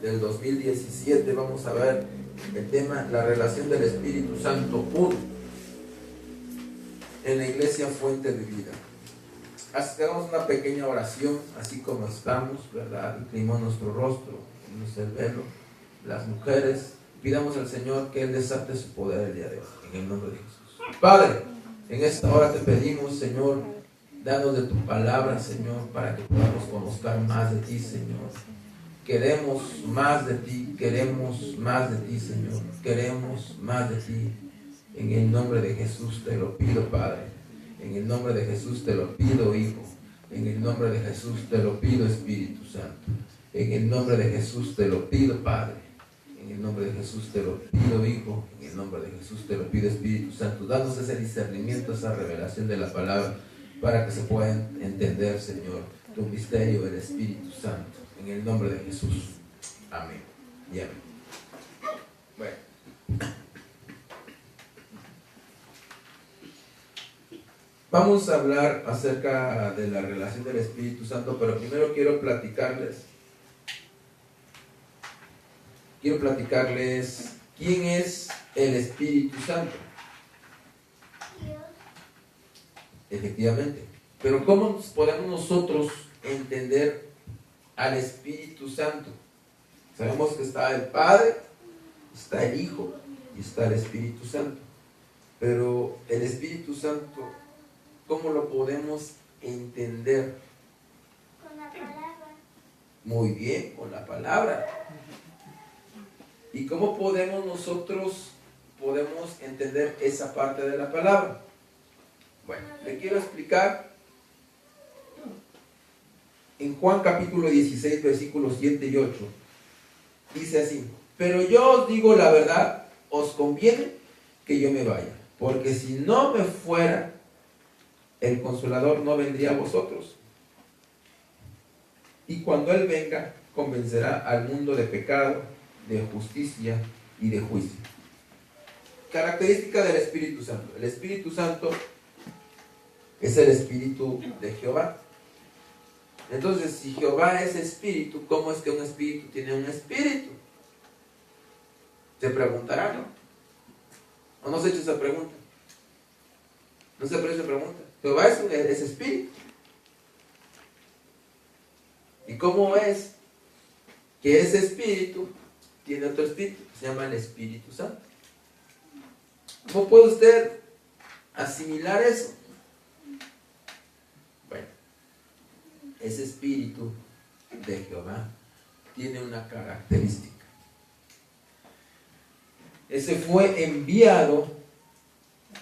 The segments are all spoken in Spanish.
del 2017. Vamos a ver el tema, la relación del Espíritu Santo 1 en la iglesia Fuente de Vida. Hagamos una pequeña oración, así como estamos, ¿verdad? Inclinamos nuestro rostro, el velo, las mujeres. Pidamos al Señor que Él desate su poder el día de hoy, en el nombre de Jesús. Padre, en esta hora te pedimos, Señor, danos de tu palabra, Señor, para que podamos conocer más de ti, Señor. Queremos más de ti, queremos más de ti, Señor. Queremos más de ti. En el nombre de Jesús te lo pido, Padre. En el nombre de Jesús te lo pido, Hijo. En el nombre de Jesús te lo pido, Espíritu Santo. En el nombre de Jesús te lo pido, Padre. En el nombre de Jesús te lo pido, Hijo. En el nombre de Jesús te lo pido, Espíritu Santo. Danos ese discernimiento, esa revelación de la palabra, para que se pueda entender, Señor, tu misterio del Espíritu Santo. En el nombre de Jesús. Amén. Y amén. Bueno. Vamos a hablar acerca de la relación del Espíritu Santo, pero primero quiero platicarles quién es el Espíritu Santo. Dios. Efectivamente. Pero ¿cómo podemos nosotros entender al Espíritu Santo? Sabemos que está el Padre, está el Hijo y está el Espíritu Santo. Pero el Espíritu Santo, ¿cómo lo podemos entender? Con la palabra. Muy bien, con la palabra. ¿Y cómo nosotros podemos entender esa parte de la palabra? Bueno, le quiero explicar en Juan capítulo 16, versículos 7 y 8. Dice así: pero yo os digo la verdad, os conviene que yo me vaya, porque si no me fuera, el Consolador no vendría a vosotros. Y cuando Él venga, convencerá al mundo de pecado, de justicia y de juicio. Característica del Espíritu Santo. El Espíritu Santo es el Espíritu de Jehová. Entonces, si Jehová es Espíritu, ¿cómo es que un Espíritu tiene un Espíritu? Se preguntará, ¿no? ¿O no se ha hecho esa pregunta? ¿No se ha hecho esa pregunta? Jehová es Espíritu. ¿Y cómo es que ese Espíritu tiene otro Espíritu? Se llama el Espíritu Santo. ¿Cómo puede usted asimilar eso? Bueno, ese Espíritu de Jehová tiene una característica. Ese fue enviado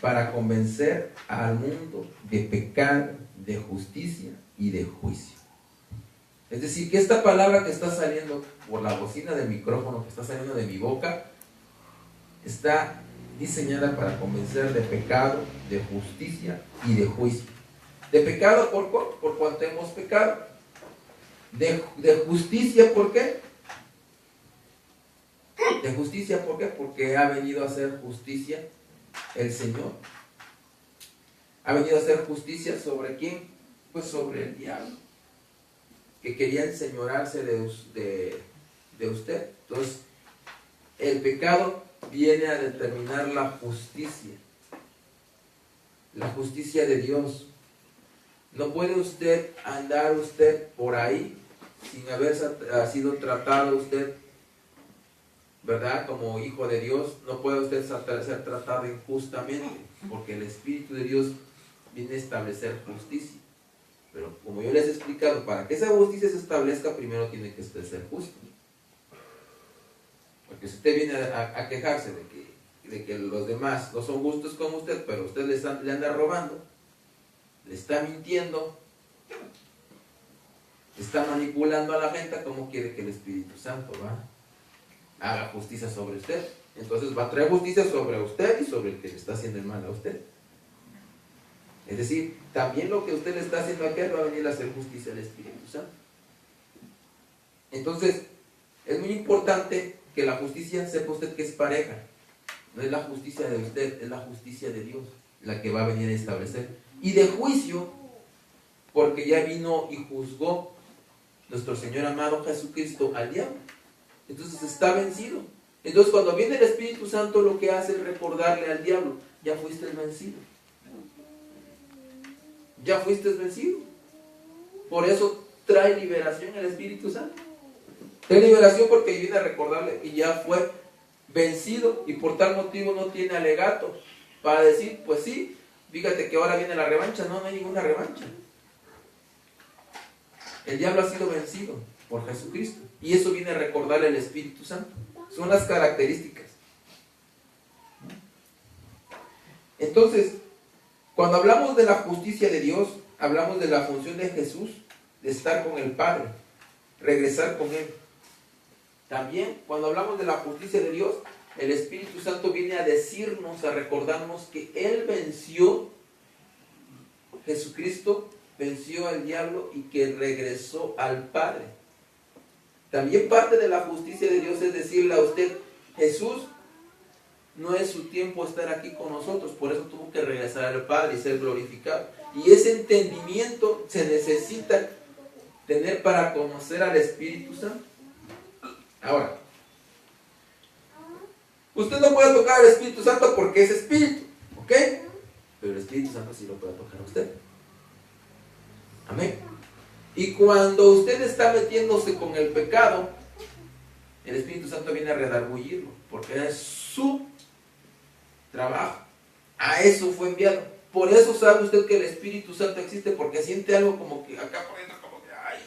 para convencer al mundo de pecado, de justicia y de juicio. Es decir, que esta palabra que está saliendo por la bocina del micrófono, que está saliendo de mi boca, está diseñada para convencer de pecado, de justicia y de juicio. De pecado, por cuanto hemos pecado. De justicia, ¿por qué? De justicia, ¿por qué? Porque ha venido a hacer justicia el Señor. Ha venido a hacer justicia ¿sobre quién? Pues sobre el diablo, que quería enseñorearse de usted. Entonces, el pecado viene a determinar la justicia de Dios. No puede andar por ahí sin haber sido tratado usted, ¿verdad? Como hijo de Dios. No puede usted ser tratado injustamente, porque el Espíritu de Dios viene a establecer justicia. Pero como yo les he explicado, para que esa justicia se establezca, primero tiene que ser justo. Porque si usted viene a quejarse de que los demás no son justos con usted, pero usted le anda robando, le está mintiendo, está manipulando a la gente, ¿cómo quiere que el Espíritu Santo haga justicia sobre usted? Entonces va a traer justicia sobre usted y sobre el que le está haciendo el mal a usted. Es decir, también lo que usted le está haciendo a aquel va a venir a hacer justicia al Espíritu Santo. Entonces, es muy importante que la justicia, sepa usted que es pareja. No es la justicia de usted, es la justicia de Dios la que va a venir a establecer. Y de juicio, porque ya vino y juzgó nuestro Señor amado Jesucristo al diablo. Entonces está vencido. Entonces cuando viene el Espíritu Santo, lo que hace es recordarle al diablo: ya fuiste vencido. Ya fuiste vencido. Por eso trae liberación el Espíritu Santo. Trae liberación porque viene a recordarle que ya fue vencido y por tal motivo no tiene alegato para decir, pues sí, fíjate que ahora viene la revancha. No, no hay ninguna revancha. El diablo ha sido vencido por Jesucristo y eso viene a recordarle al Espíritu Santo. Son las características. Entonces, cuando hablamos de la justicia de Dios, hablamos de la función de Jesús de estar con el Padre, regresar con Él. También, cuando hablamos de la justicia de Dios, el Espíritu Santo viene a decirnos, a recordarnos que Él venció, Jesucristo venció al diablo y que regresó al Padre. También parte de la justicia de Dios es decirle a usted: Jesús, no es su tiempo estar aquí con nosotros, por eso tuvo que regresar al Padre y ser glorificado. Y ese entendimiento se necesita tener para conocer al Espíritu Santo. Ahora, usted no puede tocar al Espíritu Santo porque es Espíritu, ¿ok? Pero el Espíritu Santo sí lo puede tocar a usted. Amén. Y cuando usted está metiéndose con el pecado, el Espíritu Santo viene a redarguirlo, porque es su trabajo. A eso fue enviado. Por eso sabe usted que el Espíritu Santo existe, porque siente algo como que acá por dentro, como que ay,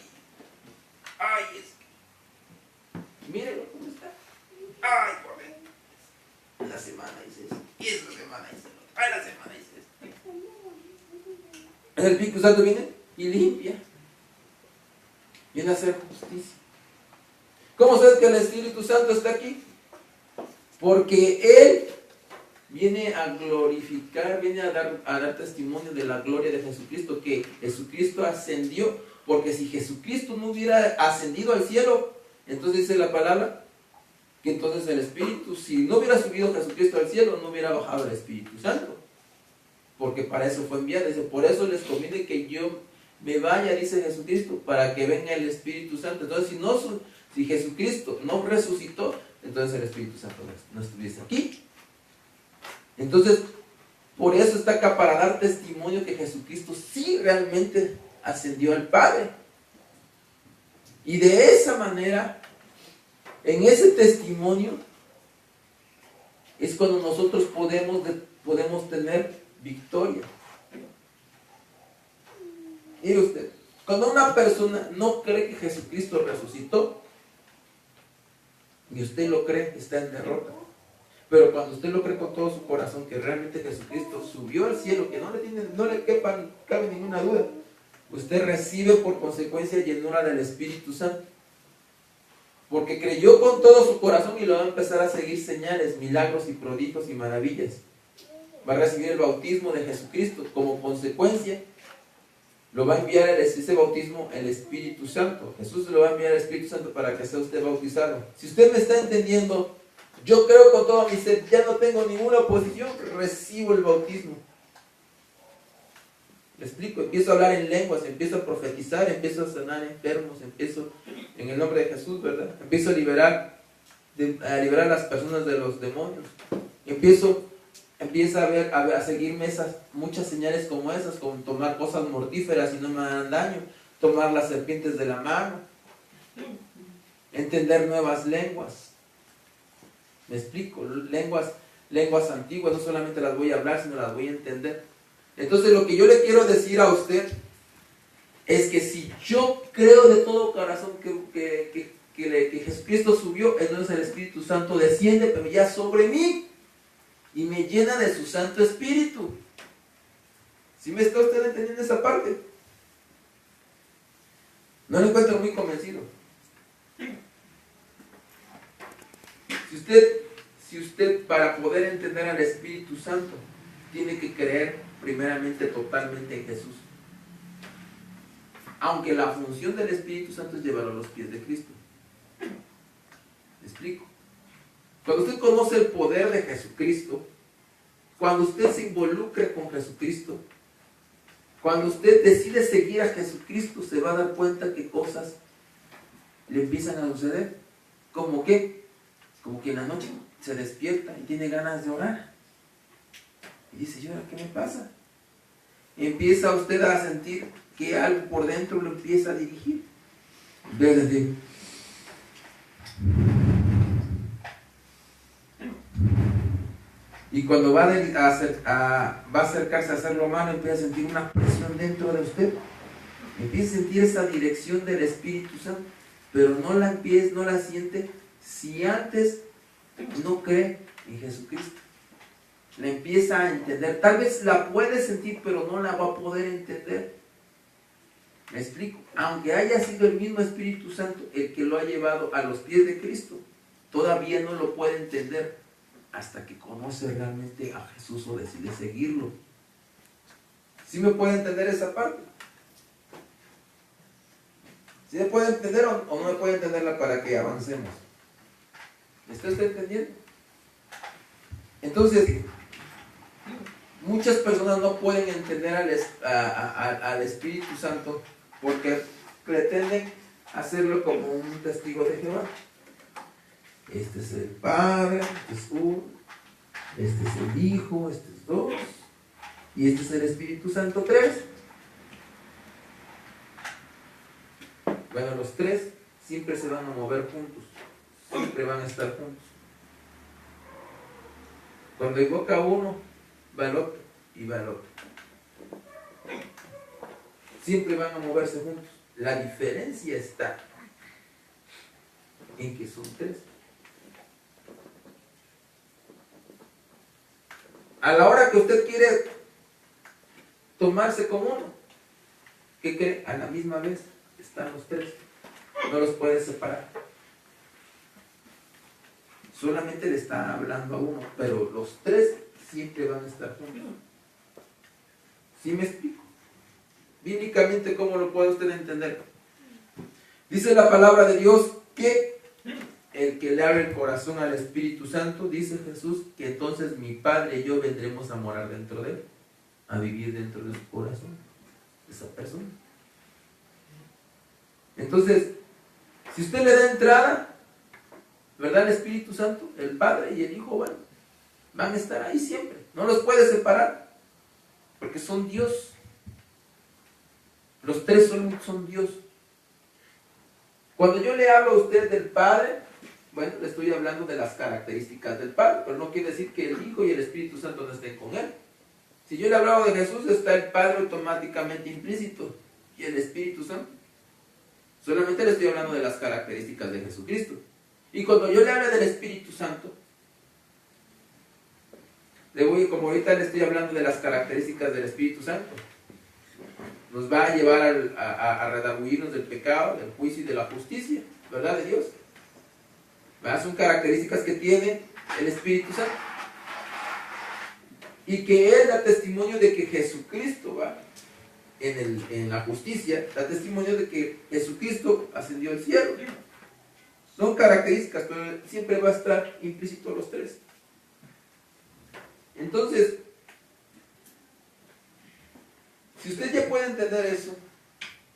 es que, mírenlo cómo está. Ay, por dentro. La semana dice eso, y esa semana dice lo otro. Ay, la semana dice esto. El Espíritu Santo viene y limpia. Viene a hacer justicia. ¿Cómo sabes que el Espíritu Santo está aquí? Porque Él viene a glorificar, viene a dar testimonio de la gloria de Jesucristo, que Jesucristo ascendió, porque si Jesucristo no hubiera ascendido al cielo, entonces dice la palabra, que entonces el Espíritu, si no hubiera subido Jesucristo al cielo, no hubiera bajado el Espíritu Santo, porque para eso fue enviado. Dice, por eso les conviene que yo me vaya, dice Jesucristo, para que venga el Espíritu Santo. Entonces si Jesucristo no resucitó, entonces el Espíritu Santo no estuviese aquí. Entonces, por eso está acá, para dar testimonio que Jesucristo sí realmente ascendió al Padre. Y de esa manera, en ese testimonio, es cuando nosotros podemos tener victoria. Mire usted, cuando una persona no cree que Jesucristo resucitó, y usted lo cree, está en derrota. Pero cuando usted lo cree con todo su corazón, que realmente Jesucristo subió al cielo, que no le cabe ninguna duda, usted recibe por consecuencia llenura del Espíritu Santo. Porque creyó con todo su corazón y lo va a empezar a seguir señales, milagros y prodigios y maravillas. Va a recibir el bautismo de Jesucristo. Como consecuencia, lo va a enviar ese bautismo el Espíritu Santo. Jesús le va a enviar el Espíritu Santo para que sea usted bautizado. Si usted me está entendiendo, yo creo con todo mi ser, ya no tengo ninguna oposición, recibo el bautismo. ¿Me explico? Empiezo a hablar en lenguas, empiezo a profetizar, empiezo a sanar enfermos, empiezo en el nombre de Jesús, ¿verdad? Empiezo a liberar a las personas de los demonios. Empieza a seguirme muchas señales como esas, como tomar cosas mortíferas y no me dan daño, tomar las serpientes de la mano, entender nuevas lenguas. ¿Me explico? Lenguas antiguas, no solamente las voy a hablar, sino las voy a entender. Entonces lo que yo le quiero decir a usted es que si yo creo de todo corazón que Jesucristo subió, entonces el Espíritu Santo desciende, pero ya sobre mí, y me llena de su Santo Espíritu. ¿Sí me está usted entendiendo esa parte? No lo encuentro muy convencido. Si usted para poder entender al Espíritu Santo tiene que creer primeramente totalmente en Jesús. Aunque la función del Espíritu Santo es llevarlo a los pies de Cristo. ¿Me explico? Cuando usted conoce el poder de Jesucristo, cuando usted se involucre con Jesucristo, cuando usted decide seguir a Jesucristo, se va a dar cuenta que cosas le empiezan a suceder. como que en la noche se despierta y tiene ganas de orar. Y dice, ¿y ahora qué me pasa? Empieza usted a sentir que algo por dentro lo empieza a dirigir. Empieza a decir, y cuando va a acercarse a hacer lo malo, empieza a sentir una presión dentro de usted. Empieza a sentir esa dirección del Espíritu Santo, pero no la siente si antes no cree en Jesucristo. La empieza a entender. Tal vez la puede sentir, pero no la va a poder entender. Me explico. Aunque haya sido el mismo Espíritu Santo el que lo ha llevado a los pies de Cristo, todavía no lo puede entender hasta que conoce realmente a Jesús o decide seguirlo. ¿Sí me puede entender esa parte? ¿Sí me puede entender o no me puede entenderla para que avancemos? ¿Me está usted entendiendo? Entonces, muchas personas no pueden entender al Espíritu Santo porque pretenden hacerlo como un testigo de Jehová. Este es el Padre, este es uno, este es el Hijo, este es dos, y este es el Espíritu Santo, tres. Bueno, los tres siempre se van a mover juntos, siempre van a estar juntos. Cuando invoca uno, va el otro y va el otro. Siempre van a moverse juntos. La diferencia está en que son tres. A la hora que usted quiere tomarse como uno, ¿qué cree? A la misma vez están los tres. No los puede separar. Solamente le está hablando a uno, pero los tres siempre van a estar juntos. ¿Sí me explico? Bíblicamente, ¿cómo lo puede usted entender? Dice la palabra de Dios que el que le abre el corazón al Espíritu Santo, dice Jesús, que entonces mi Padre y yo vendremos a morar dentro de él, a vivir dentro de su corazón, de esa persona. Entonces, si usted le da entrada, ¿verdad? El Espíritu Santo, el Padre y el Hijo van a estar ahí siempre. No los puede separar, porque son Dios. Los tres son Dios. Cuando yo le hablo a usted del Padre, bueno, le estoy hablando de las características del Padre, pero no quiere decir que el Hijo y el Espíritu Santo no estén con él. Si yo le hablaba de Jesús, está el Padre automáticamente implícito y el Espíritu Santo. Solamente le estoy hablando de las características de Jesucristo. Y cuando yo le hable del Espíritu Santo, como ahorita le estoy hablando de las características del Espíritu Santo, nos va a llevar a redarguirnos del pecado, del juicio y de la justicia, ¿verdad? De Dios. ¿Verdad? Son características que tiene el Espíritu Santo. Y que Él da testimonio de que Jesucristo va en la justicia, da testimonio de que Jesucristo ascendió al cielo. Son características, pero siempre va a estar implícito los tres. Entonces, si usted ya puede entender eso,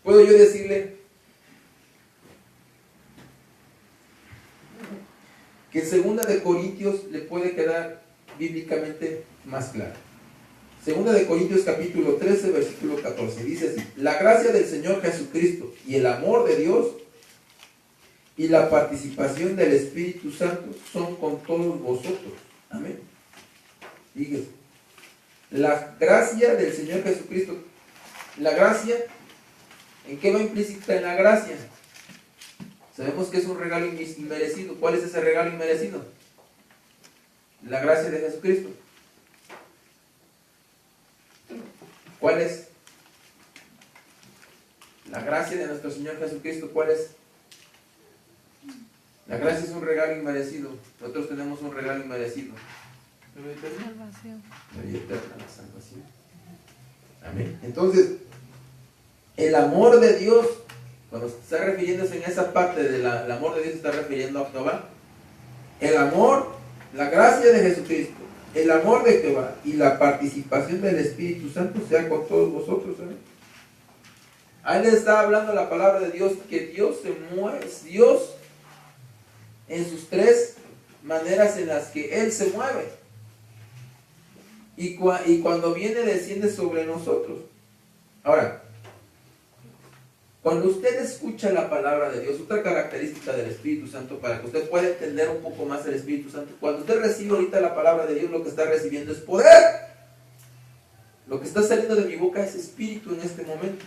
puedo yo decirle que en 2 de Corintios le puede quedar bíblicamente más claro. 2 de Corintios capítulo 13, versículo 14, dice así: la gracia del Señor Jesucristo y el amor de Dios y la participación del Espíritu Santo son con todos vosotros. Amén. Dígase. La gracia del Señor Jesucristo. La gracia, ¿en qué va implícita en la gracia? Sabemos que es un regalo inmerecido. ¿Cuál es ese regalo inmerecido? La gracia de Jesucristo. ¿Cuál es? La gracia de nuestro Señor Jesucristo, ¿cuál es? La gracia es un regalo inmerecido. Nosotros tenemos un regalo inmerecido. La vida eterna, la salvación. Amén. Entonces, el amor de Dios, cuando está refiriéndose en esa parte del amor de Dios, está refiriendo a Jehová. El amor, la gracia de Jesucristo, el amor de Jehová y la participación del Espíritu Santo sea con todos vosotros. Amén. Ahí le está hablando la palabra de Dios, que Dios se mueve, Dios en sus tres maneras en las que Él se mueve. Y cuando viene, desciende sobre nosotros. Ahora, cuando usted escucha la palabra de Dios, otra característica del Espíritu Santo, para que usted pueda entender un poco más el Espíritu Santo, cuando usted recibe ahorita la palabra de Dios, lo que está recibiendo es poder. Lo que está saliendo de mi boca es espíritu en este momento.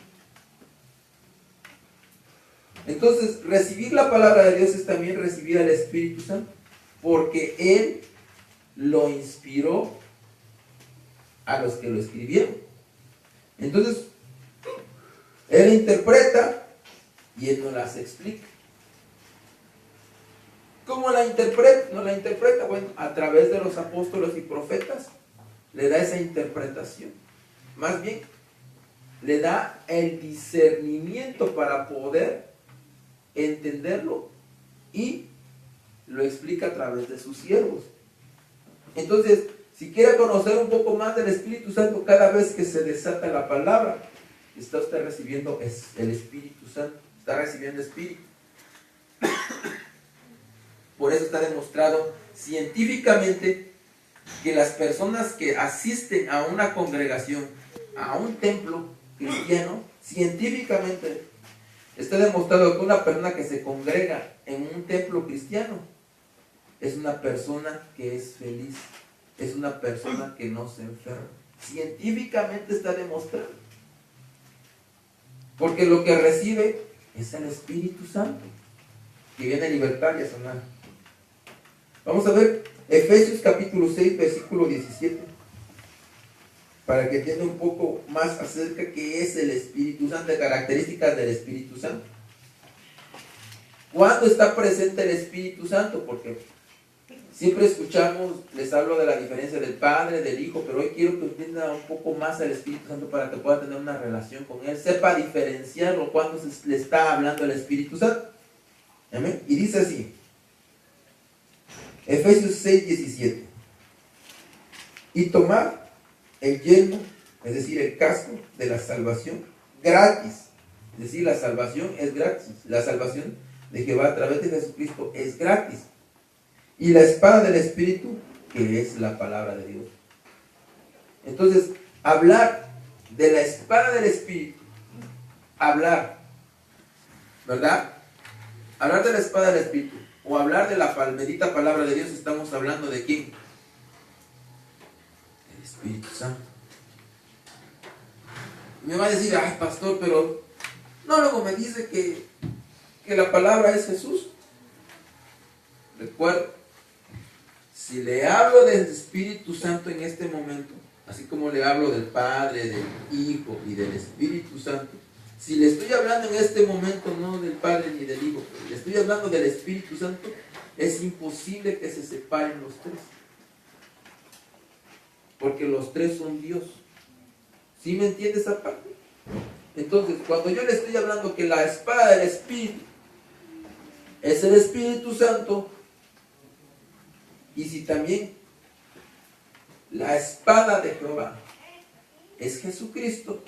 Entonces, recibir la palabra de Dios es también recibir al Espíritu Santo, porque Él lo inspiró a los que lo escribieron. Entonces, Él interpreta y Él nos las explica. ¿Cómo la interpreta? ¿No la interpreta? Bueno, a través de los apóstoles y profetas le da esa interpretación. Más bien, le da el discernimiento para poder entenderlo y lo explica a través de sus siervos. Entonces, si quiere conocer un poco más del Espíritu Santo, cada vez que se desata la palabra, está usted recibiendo el Espíritu Santo, está recibiendo Espíritu. Por eso está demostrado científicamente que las personas que asisten a una congregación, a un templo cristiano, científicamente está demostrado que una persona que se congrega en un templo cristiano es una persona que es feliz, es una persona que no se enferma. Científicamente está demostrado. Porque lo que recibe es el Espíritu Santo, que viene a libertar y a sanar. Vamos a ver Efesios capítulo 6, versículo 17, para que entienda un poco más acerca de qué es el Espíritu Santo, características del Espíritu Santo. ¿Cuándo está presente el Espíritu Santo? Porque siempre escuchamos, les hablo de la diferencia del Padre, del Hijo, pero hoy quiero que entienda un poco más al Espíritu Santo para que pueda tener una relación con Él, sepa diferenciarlo cuando se le está hablando el Espíritu Santo. ¿Amén? Y dice así, Efesios 6, 17. Y tomad el yelmo, es decir, el casco de la salvación, gratis. Es decir, la salvación es gratis. La salvación de Jehová a través de Jesucristo es gratis. Y la espada del Espíritu, que es la palabra de Dios. Entonces, hablar de la espada del Espíritu, hablar, ¿verdad? Hablar de la espada del Espíritu, o hablar de la bendita palabra de Dios, estamos hablando de ¿quién? El Espíritu Santo. Y me va a decir, ay pastor, pero no, luego me dice que la palabra es Jesús. Recuerdo, si le hablo del Espíritu Santo en este momento, así como le hablo del Padre, del Hijo y del Espíritu Santo, si le estoy hablando en este momento no del Padre ni del Hijo, pero le estoy hablando del Espíritu Santo, es imposible que se separen los tres. Porque los tres son Dios. ¿Sí me entiende esa parte? Entonces, cuando yo le estoy hablando que la espada del Espíritu es el Espíritu Santo, y si también la espada de Jehová es Jesucristo,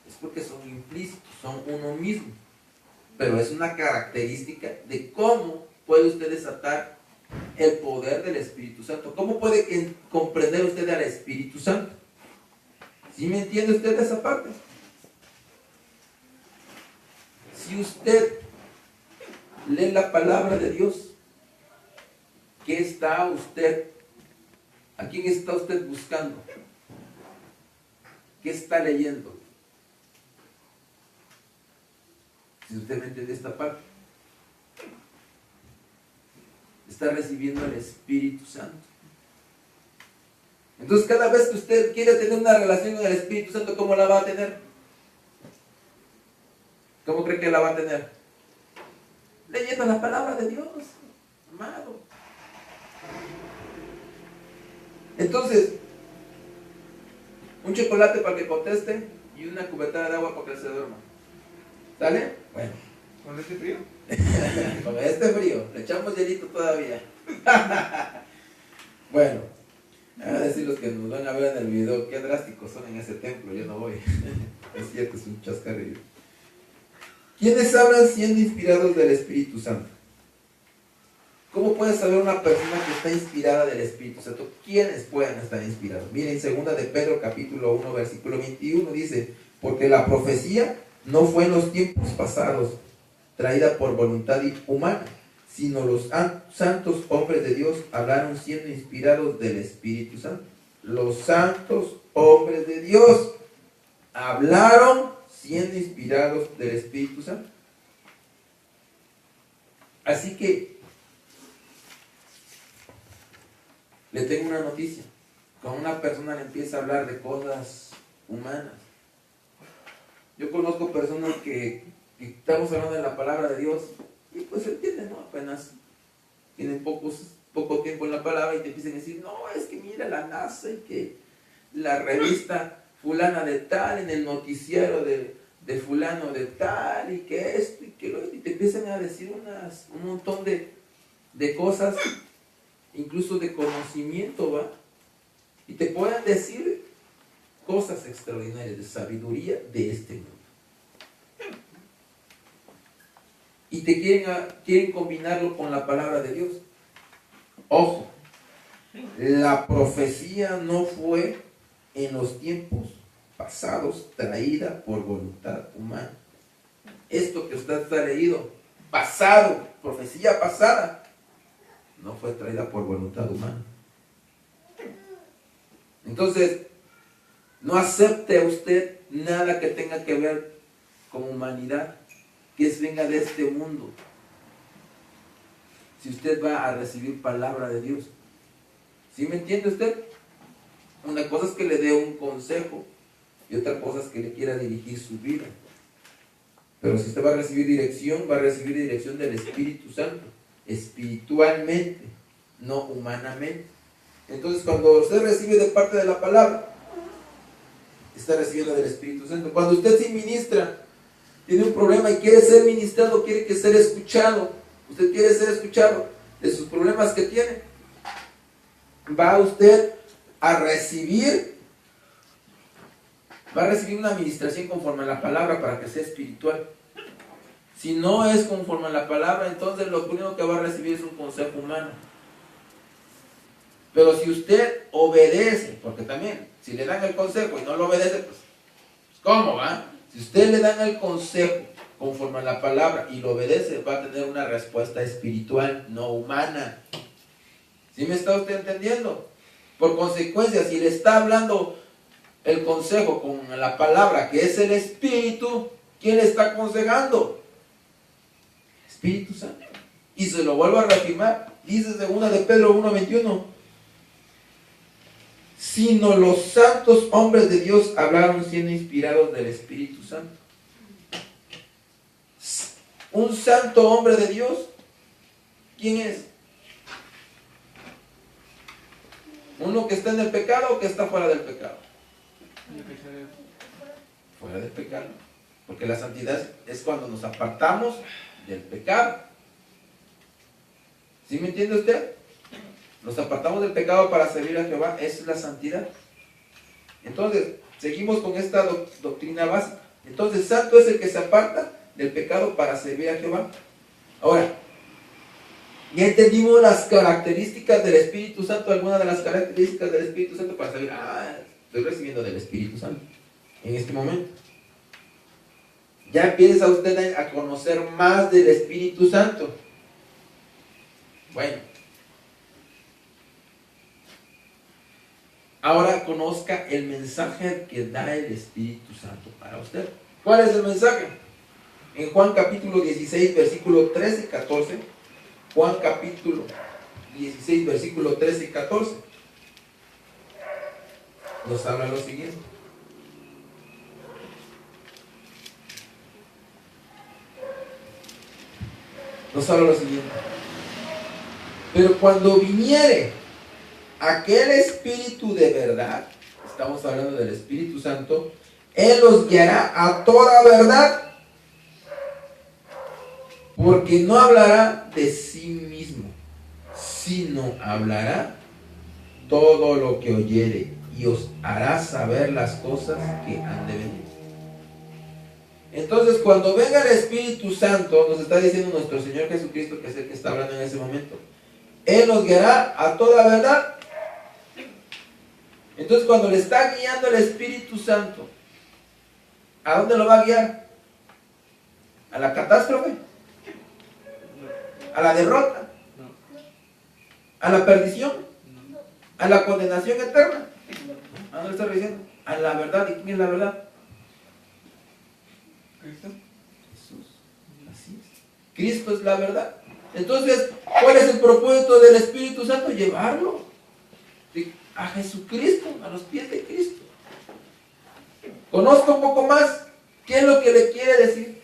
es porque son implícitos, son uno mismo. Pero es una característica de cómo puede usted desatar el poder del Espíritu Santo. ¿Cómo puede comprender usted al Espíritu Santo? ¿Sí me entiende usted esa parte? Si usted lee la palabra de Dios, ¿qué está usted? ¿A quién está usted buscando? ¿Qué está leyendo? Si usted me entiende esta parte, está recibiendo el Espíritu Santo. Entonces, cada vez que usted quiere tener una relación con el Espíritu Santo, ¿cómo la va a tener? ¿Cómo cree que la va a tener? Leyendo la palabra de Dios, amado. Entonces, un chocolate para que conteste y una cubetada de agua para que se duerma. ¿Sale? Bueno. ¿Con este frío? Con este frío. Le echamos hielito todavía. Bueno. A decir los que nos van a ver en el video, qué drásticos son en ese templo, yo no voy. Es cierto, es un chascarrillo. ¿Quiénes hablan siendo inspirados del Espíritu Santo? ¿Cómo puede saber una persona que está inspirada del Espíritu Santo? ¿Quiénes pueden estar inspirados? Miren, segunda de Pedro capítulo 1 versículo 21 dice, porque la profecía no fue en los tiempos pasados traída por voluntad humana, sino los santos hombres de Dios hablaron siendo inspirados del Espíritu Santo. Los santos hombres de Dios hablaron siendo inspirados del Espíritu Santo. Así que le tengo una noticia. Cuando una persona le empieza a hablar de cosas humanas, yo conozco personas que estamos hablando de la palabra de Dios y pues entienden, ¿no? Apenas tienen poco tiempo en la palabra y te empiezan a decir, no, es que mira la NASA y que la revista fulana de tal, en el noticiero de fulano de tal, y que esto y que lo otro, y te empiezan a decir un montón de cosas, incluso de conocimiento, ¿va? Y te pueden decir cosas extraordinarias de sabiduría de este mundo. Y te quieren combinarlo con la palabra de Dios. Ojo, la profecía no fue en los tiempos pasados traída por voluntad humana. Esto que usted está leído, pasado, profecía pasada, no fue traída por voluntad humana. Entonces, no acepte usted nada que tenga que ver con humanidad, que venga de este mundo. Si usted va a recibir palabra de Dios, ¿sí me entiende usted? Una cosa es que le dé un consejo y otra cosa es que le quiera dirigir su vida. Pero si usted va a recibir dirección del Espíritu Santo, espiritualmente, no humanamente. Entonces, cuando usted recibe de parte de la palabra, está recibiendo del Espíritu Santo. Cuando usted se ministra, tiene un problema y quiere ser ministrado, quiere ser escuchado, usted quiere ser escuchado de sus problemas que tiene, va usted a recibir una administración conforme a la palabra para que sea espiritual. Si no es conforme a la palabra, entonces lo único que va a recibir es un consejo humano. Pero si usted obedece, porque también, si le dan el consejo y no lo obedece, pues, ¿cómo va? Si usted le dan el consejo conforme a la palabra y lo obedece, va a tener una respuesta espiritual, no humana. ¿Sí me está usted entendiendo? Por consecuencia, si le está hablando el consejo con la palabra, que es el Espíritu, ¿quién le está aconsejando? Espíritu Santo. Y se lo vuelvo a reafirmar, dice segunda de Pedro 1:21. Sino los santos hombres de Dios hablaron siendo inspirados del Espíritu Santo. Un santo hombre de Dios, ¿quién es? ¿Uno que está en el pecado o que está fuera del pecado? Fuera del pecado. Porque la santidad es cuando nos apartamos del pecado. ¿Sí me entiende usted? Nos apartamos del pecado para servir a Jehová. Esa es la santidad. Entonces, seguimos con esta doctrina básica. Entonces, santo es el que se aparta del pecado para servir a Jehová. Ahora, ya entendimos las características del Espíritu Santo, algunas de las características del Espíritu Santo para saber, estoy recibiendo del Espíritu Santo en este momento. Ya empieza usted a conocer más del Espíritu Santo. Bueno, ahora conozca el mensaje que da el Espíritu Santo para usted. ¿Cuál es el mensaje? En Juan capítulo 16, versículo 13 y 14. Juan capítulo 16, versículo 13 y 14. Nos habla lo siguiente. Nos habla lo siguiente. Pero cuando viniere aquel Espíritu de verdad, estamos hablando del Espíritu Santo, Él los guiará a toda verdad, porque no hablará de sí mismo, sino hablará todo lo que oyere y os hará saber las cosas que han de venir. Entonces, cuando venga el Espíritu Santo, nos está diciendo nuestro Señor Jesucristo, que es el que está hablando en ese momento, Él nos guiará a toda verdad. Entonces, cuando le está guiando el Espíritu Santo, ¿a dónde lo va a guiar? ¿A la catástrofe? ¿A la derrota? ¿A la perdición? ¿A la condenación eterna? ¿A dónde está diciendo? A la verdad. ¿Y quién es la verdad? Cristo. Jesús. Así es. Cristo es la verdad. Entonces, ¿cuál es el propósito del Espíritu Santo? Llevarlo a Jesucristo, a los pies de Cristo. Conozca un poco más qué es lo que le quiere decir.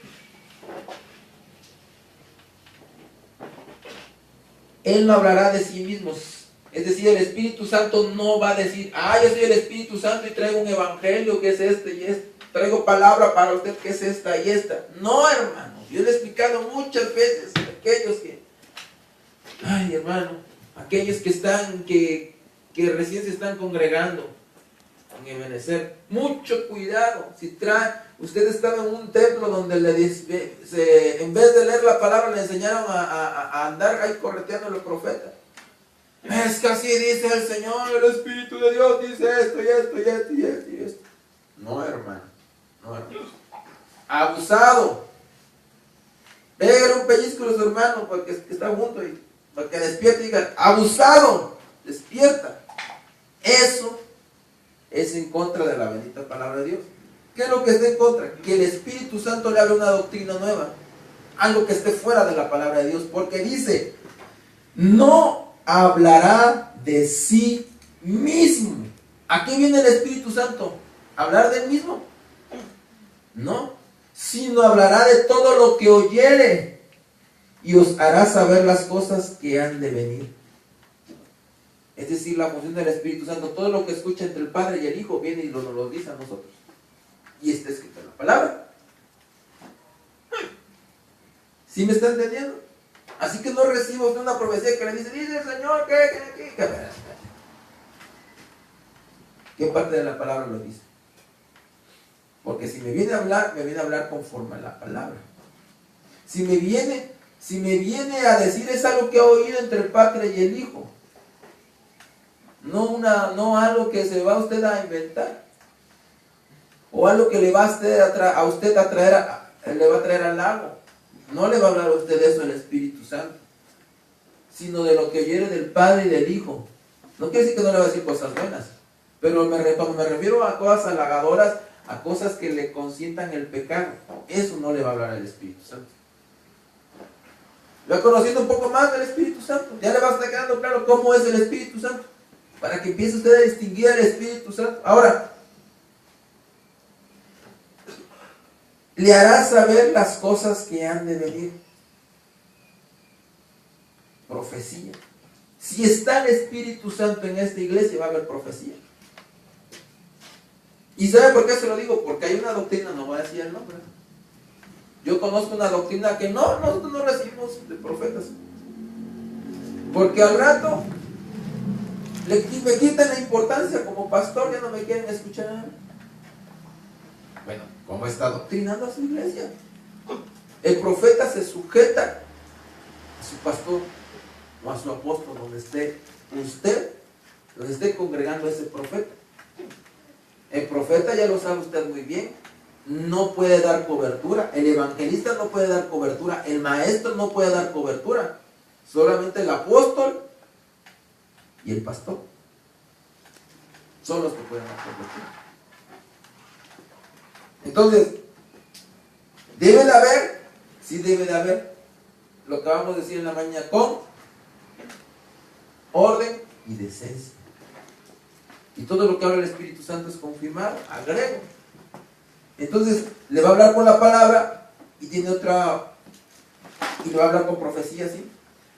Él no hablará de sí mismo. Es decir, el Espíritu Santo no va a decir, yo soy el Espíritu Santo y traigo un evangelio que es este y este. Traigo palabra para usted que es esta y esta. No, hermano. Yo le he explicado muchas veces a aquellos que, hermano, aquellos que están, que recién se están congregando en Ebenezer, mucho cuidado. Si usted estaba en un templo donde en vez de leer la palabra le enseñaron a andar ahí correteando a los profetas. Es que así dice el Señor, el Espíritu de Dios dice esto y esto y esto y esto y esto. No, hermano. No, hermano. Abusado. Pégale un pellizco a su hermano porque está junto y para que despierte y diga, abusado, despierta. Eso es en contra de la bendita palabra de Dios. ¿Qué es lo que está en contra? Que el Espíritu Santo le hable una doctrina nueva, algo que esté fuera de la palabra de Dios, porque dice, no hablará de sí mismo. ¿A qué viene el Espíritu Santo? ¿Hablar de él mismo? No, sino hablará de todo lo que oyere y os hará saber las cosas que han de venir. Es decir, la función del Espíritu Santo, todo lo que escucha entre el Padre y el Hijo viene y nos lo dice a nosotros. Y está escrito en la palabra. ¿Sí me está entendiendo? Así que no reciba usted una profecía que le dice el Señor, ¿qué parte de la palabra lo dice? Porque si me viene a hablar conforme a la palabra. Si me viene a decir es algo que ha oído entre el Padre y el Hijo. No algo que se va usted a inventar. O algo que le va a usted a traer, le va a traer al lago. No le va a hablar a usted de eso el Espíritu Santo, sino de lo que oyere del Padre y del Hijo. No quiere decir que no le va a decir cosas buenas, pero cuando me refiero a cosas halagadoras, a cosas que le consientan el pecado, eso no le va a hablar el Espíritu Santo. Va conociendo un poco más del Espíritu Santo, ya le va a estar quedando claro cómo es el Espíritu Santo, para que empiece usted a distinguir el Espíritu Santo. Ahora, le hará saber las cosas que han de venir. Profecía. Si está el Espíritu Santo en esta iglesia, va a haber profecía. ¿Y sabe por qué se lo digo? Porque hay una doctrina, no voy a decir el nombre. Yo conozco una doctrina que nosotros no recibimos de profetas. Porque al rato me quitan la importancia como pastor, ya no me quieren escuchar. Bueno, ¿cómo está doctrinando a su iglesia? El profeta se sujeta a su pastor o a su apóstol, donde esté congregando a ese profeta. El profeta, ya lo sabe usted muy bien, no puede dar cobertura. El evangelista no puede dar cobertura. El maestro no puede dar cobertura. Solamente el apóstol y el pastor son los que pueden dar cobertura. Entonces, debe de haber, sí debe de haber, lo que vamos a decir en la mañana, con orden y decencia. Y todo lo que habla el Espíritu Santo es confirmado, agrego. Entonces, le va a hablar con la palabra y tiene otra, y le va a hablar con profecía, ¿sí?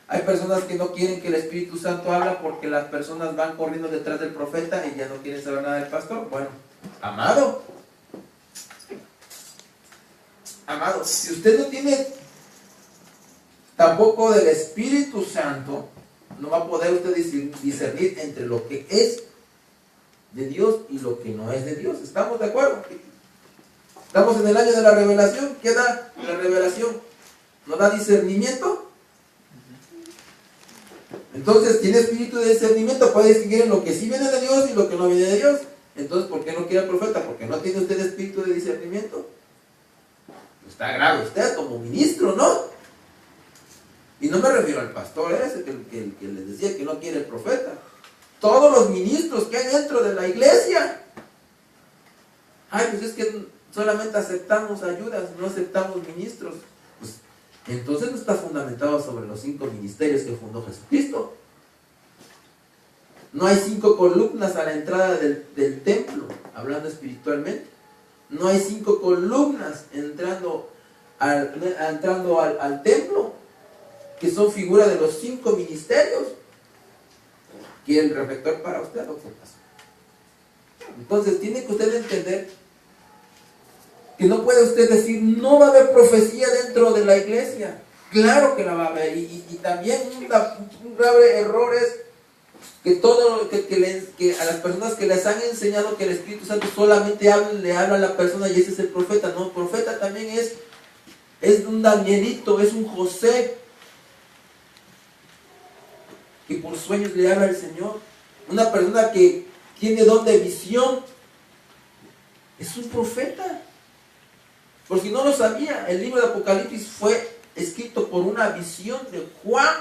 Hay personas que no quieren que el Espíritu Santo habla porque las personas van corriendo detrás del profeta y ya no quieren saber nada del pastor. Bueno, amado, si usted no tiene tampoco del Espíritu Santo, no va a poder usted discernir entre lo que es de Dios y lo que no es de Dios. ¿Estamos de acuerdo? Estamos en el año de la revelación. ¿Qué da la revelación? ¿Nos da discernimiento? Entonces tiene espíritu de discernimiento, puede distinguir en lo que sí viene de Dios y lo que no viene de Dios. Entonces, ¿por qué no quiere el profeta? Porque no tiene usted espíritu de discernimiento. Está grave usted como ministro, ¿no? Y no me refiero al pastor ese que les decía que no quiere el profeta. Todos los ministros que hay dentro de la iglesia. Ay, pues es que solamente aceptamos ayudas, no aceptamos ministros. Pues entonces no está fundamentado sobre los 5 ministerios que fundó Jesucristo. No hay 5 columnas a la entrada del templo, hablando espiritualmente. No hay 5 columnas entrando al templo, que son figuras de los 5 ministerios. ¿Quiere el reflector para usted o qué pasa? Entonces tiene que usted entender que no puede usted decir no va a haber profecía dentro de la iglesia. Claro que la va a haber. Y también un grave error es que a las personas que les han enseñado que el Espíritu Santo solamente le habla a la persona y ese es el profeta. No, el profeta también es un Danielito, es un José, que por sueños le habla al Señor. Una persona que tiene don de visión es un profeta. Por si no lo sabía, el libro de Apocalipsis fue escrito por una visión de Juan,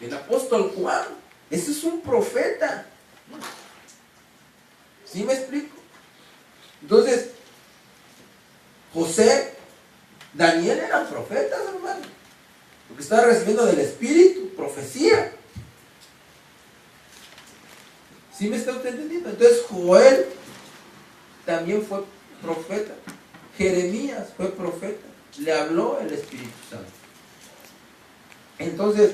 del apóstol Juan. Ese es un profeta. ¿Sí me explico? Entonces, José, Daniel eran profetas, hermano, porque estaba recibiendo del Espíritu, profecía. ¿Sí me está usted entendiendo? Entonces, Joel también fue profeta. Jeremías fue profeta. Le habló el Espíritu Santo. Entonces,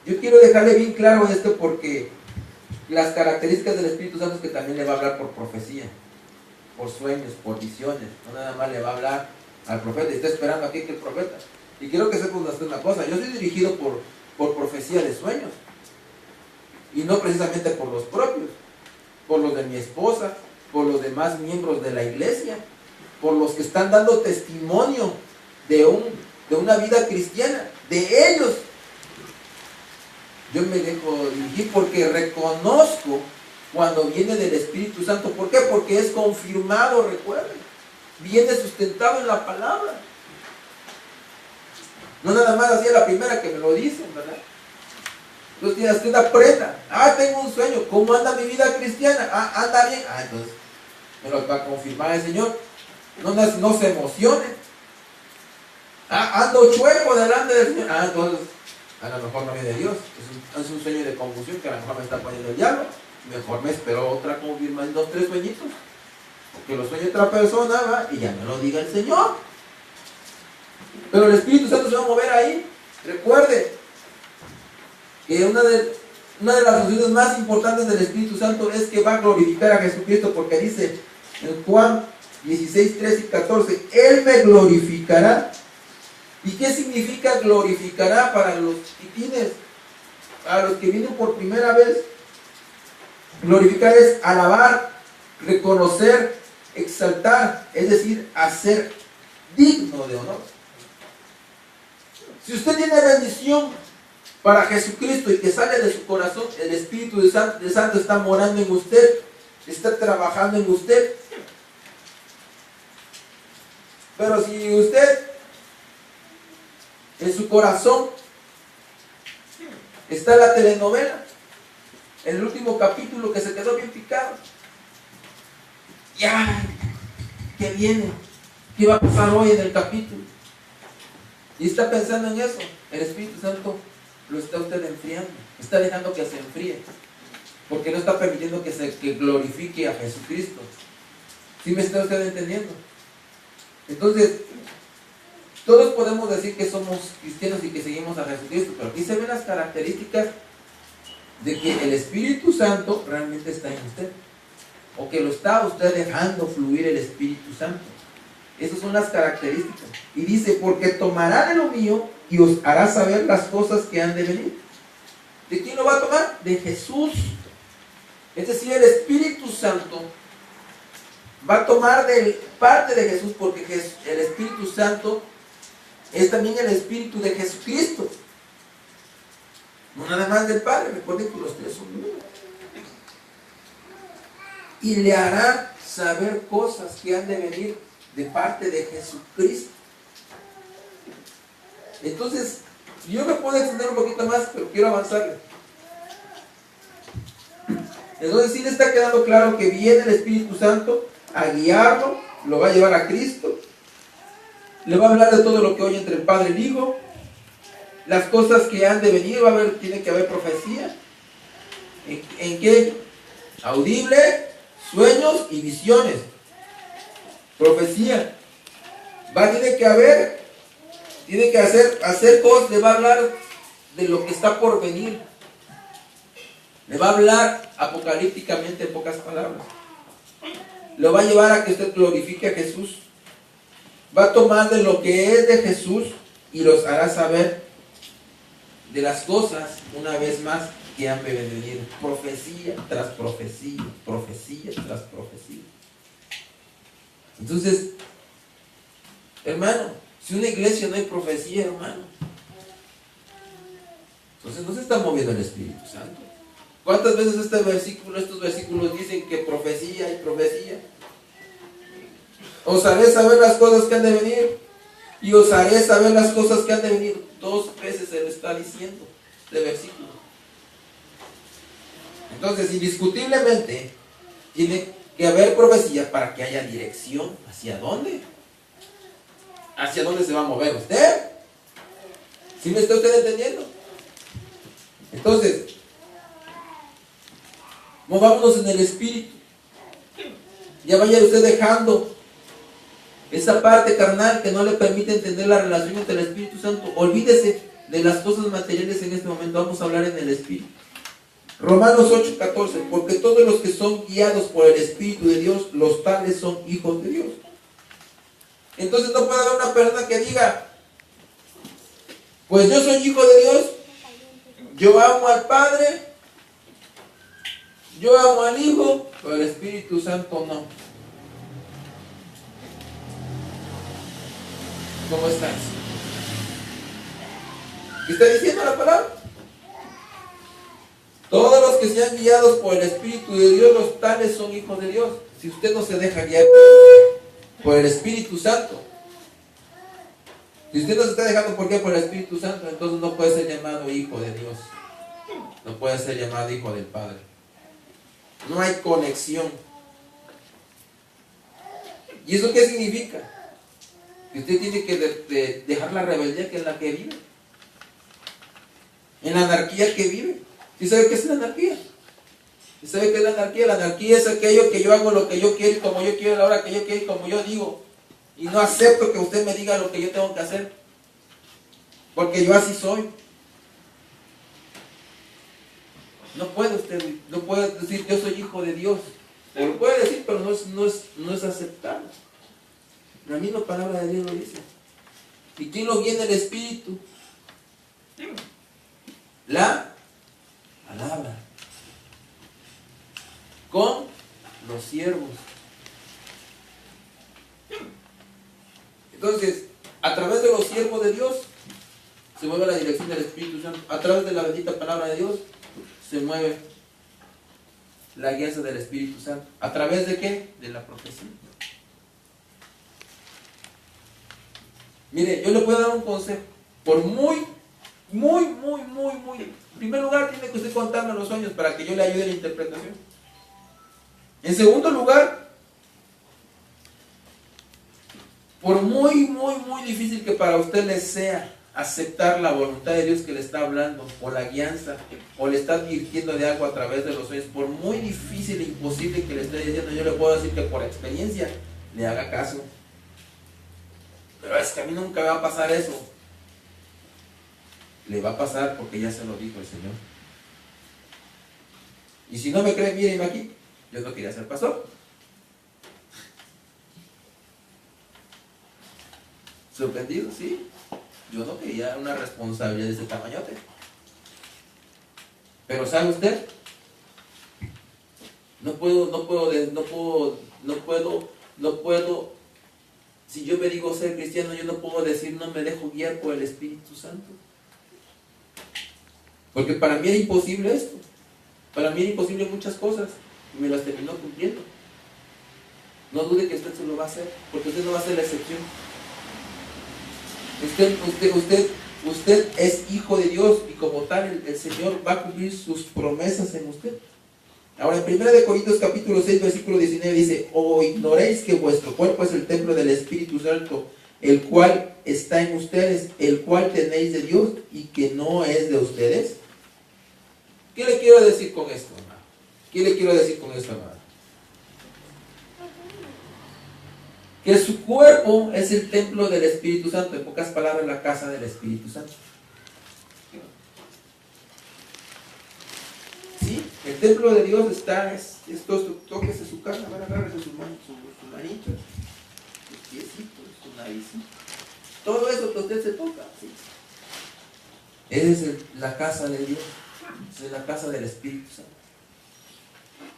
yo quiero dejarle bien claro esto porque las características del Espíritu Santo es que también le va a hablar por profecía, por sueños, por visiones. No nada más le va a hablar al profeta y está esperando aquí que el profeta. Y quiero que sepan una cosa, yo soy dirigido por profecía de sueños. Y no precisamente por los propios, por los de mi esposa, por los demás miembros de la iglesia, por los que están dando testimonio de una vida cristiana, de ellos. Yo me dejo dirigir porque reconozco cuando viene del Espíritu Santo. ¿Por qué? Porque es confirmado, recuerden. Viene sustentado en la palabra. No nada más así a la primera que me lo dicen, ¿verdad? Entonces tienes que aprenda. Tengo un sueño. ¿Cómo anda mi vida cristiana? Anda bien. Entonces me lo va a confirmar el Señor. No se emocione. Ando chueco delante del Señor. Entonces a lo mejor no viene de Dios. Es un sueño de confusión que a lo mejor me está poniendo el diablo. Mejor me espero otra confirmación, 2, 3 sueñitos. Porque lo sueña otra persona, ¿va? Y ya me lo diga el Señor. Pero el Espíritu Santo se va a mover ahí. Recuerde que una de las funciones más importantes del Espíritu Santo es que va a glorificar a Jesucristo, porque dice en Juan 16, 13 y 14, Él me glorificará. ¿Y qué significa glorificará para los chiquitines? Para los que vienen por primera vez. Glorificar es alabar, reconocer, exaltar, es decir, hacer digno de honor. Si usted tiene bendición para Jesucristo y que sale de su corazón, el Espíritu de Santo está morando en usted, está trabajando en usted. Pero si usted en su corazón está la telenovela, el último capítulo que se quedó bien picado, ya, ¿qué viene? ¿Qué va a pasar hoy en el capítulo? Y está pensando en eso, el Espíritu Santo lo está usted enfriando, está dejando que se enfríe, porque no está permitiendo que glorifique a Jesucristo. ¿Sí me está usted entendiendo? Entonces, todos podemos decir que somos cristianos y que seguimos a Jesucristo, pero aquí se ven las características de que el Espíritu Santo realmente está en usted, o que lo está usted dejando fluir el Espíritu Santo. Esas son las características. Y dice, porque tomará de lo mío y os hará saber las cosas que han de venir. ¿De quién lo va a tomar? De Jesús. Es decir, el Espíritu Santo va a tomar parte de Jesús, porque el Espíritu Santo es también el Espíritu de Jesucristo. No nada más del Padre, recuerden que los tres son uno. Y le hará saber cosas que han de venir de parte de Jesucristo. Entonces, yo me puedo extender un poquito más, pero quiero avanzarle. Entonces sí le está quedando claro que viene el Espíritu Santo a guiarlo, lo va a llevar a Cristo, le va a hablar de todo lo que oye entre el Padre y el Hijo, las cosas que han de venir, tiene que haber profecía. ¿En qué? Audible, sueños y visiones. Profecía. Tiene que hacer cosas, le va a hablar de lo que está por venir. Le va a hablar apocalípticamente en pocas palabras. Lo va a llevar a que usted glorifique a Jesús. Va a tomar de lo que es de Jesús y los hará saber de las cosas, una vez más, que han de venir. Profecía tras profecía, profecía tras profecía. Entonces, hermano, si una iglesia no hay profecía, hermano, entonces no se está moviendo el Espíritu Santo. ¿Cuántas veces estos versículos dicen que profecía y profecía? Os haré saber las cosas que han de venir, y os haré saber las cosas que han de venir. 2 veces se lo está diciendo este versículo. Entonces, indiscutiblemente, tiene que haber profecía para que haya dirección. ¿Hacia dónde? ¿Hacia dónde se va a mover usted? ¿Sí me está usted entendiendo? Entonces, movámonos en el Espíritu. Ya vaya usted dejando esa parte carnal que no le permite entender la relación entre el Espíritu Santo. Olvídese de las cosas materiales en este momento. Vamos a hablar en el Espíritu. Romanos 8:14. Porque todos los que son guiados por el Espíritu de Dios, los tales son hijos de Dios. Entonces no puede haber una persona que diga: pues yo soy hijo de Dios, yo amo al Padre, yo amo al Hijo, pero el Espíritu Santo no. ¿Cómo estás? ¿Qué está diciendo la palabra? Todos los que sean guiados por el Espíritu de Dios, los tales son hijos de Dios. Si usted no se deja guiar por el Espíritu Santo, si usted no se está dejando por el Espíritu Santo, entonces no puede ser llamado hijo de Dios. No puede ser llamado hijo del Padre. No hay conexión. ¿Y eso qué significa? Que usted tiene que dejar la rebeldía que es la que vive, en la anarquía que vive. ¿Sí sabe qué es la anarquía? ¿Sí sabe qué es la anarquía? La anarquía es aquello que yo hago lo que yo quiero y como yo quiero, a la hora que yo quiero y como yo digo, y no acepto que usted me diga lo que yo tengo que hacer, porque yo así soy. No puede decir yo soy hijo de Dios. Lo puede decir, pero no es aceptable. La misma palabra de Dios lo dice. ¿Y quién lo guía en el Espíritu? La palabra. Con los siervos. Entonces, a través de los siervos de Dios se mueve la dirección del Espíritu Santo. A través de la bendita palabra de Dios se mueve la guía del Espíritu Santo. ¿A través de qué? De la profecía. Mire, yo le puedo dar un consejo. Por muy, en primer lugar, tiene que usted contarme los sueños para que yo le ayude en la interpretación. En segundo lugar, por muy difícil que para usted le sea aceptar la voluntad de Dios que le está hablando, o la guianza, o le está advirtiendo de algo a través de los sueños, por muy difícil e imposible que le esté diciendo, yo le puedo decir que por experiencia le haga caso. Pero es que a mí nunca me va a pasar eso. Le va a pasar porque ya se lo dijo el Señor. Y si no me creen, mírenme aquí. Yo no quería ser pastor. ¿Sorprendido? Sí. Yo no quería una responsabilidad de ese tamañote. Pero ¿sabe usted? No puedo. Si yo me digo ser cristiano, yo no puedo decir no me dejo guiar por el Espíritu Santo. Porque para mí era imposible esto. Para mí era imposible muchas cosas. Y me las terminó cumpliendo. No dude que usted se lo va a hacer. Porque usted no va a ser la excepción. Usted es hijo de Dios. Y como tal el Señor va a cumplir sus promesas en usted. Ahora en 1 Corintios capítulo 6 versículo 19 dice: ¿O ignoréis que vuestro cuerpo es el templo del Espíritu Santo, el cual está en ustedes, el cual tenéis de Dios y que no es de ustedes? ¿Qué le quiero decir con esto, hermano? ¿Qué le quiero decir con esto, hermano? Que su cuerpo es el templo del Espíritu Santo. En pocas palabras, la casa del Espíritu Santo. ¿Sí? El templo de Dios está, es todo, tóquese su casa, agárrese su manito, sus piecitos, su naricito. Todo eso que usted se toca, ¿sí? Esa es la casa de Dios. Es la casa del Espíritu Santo.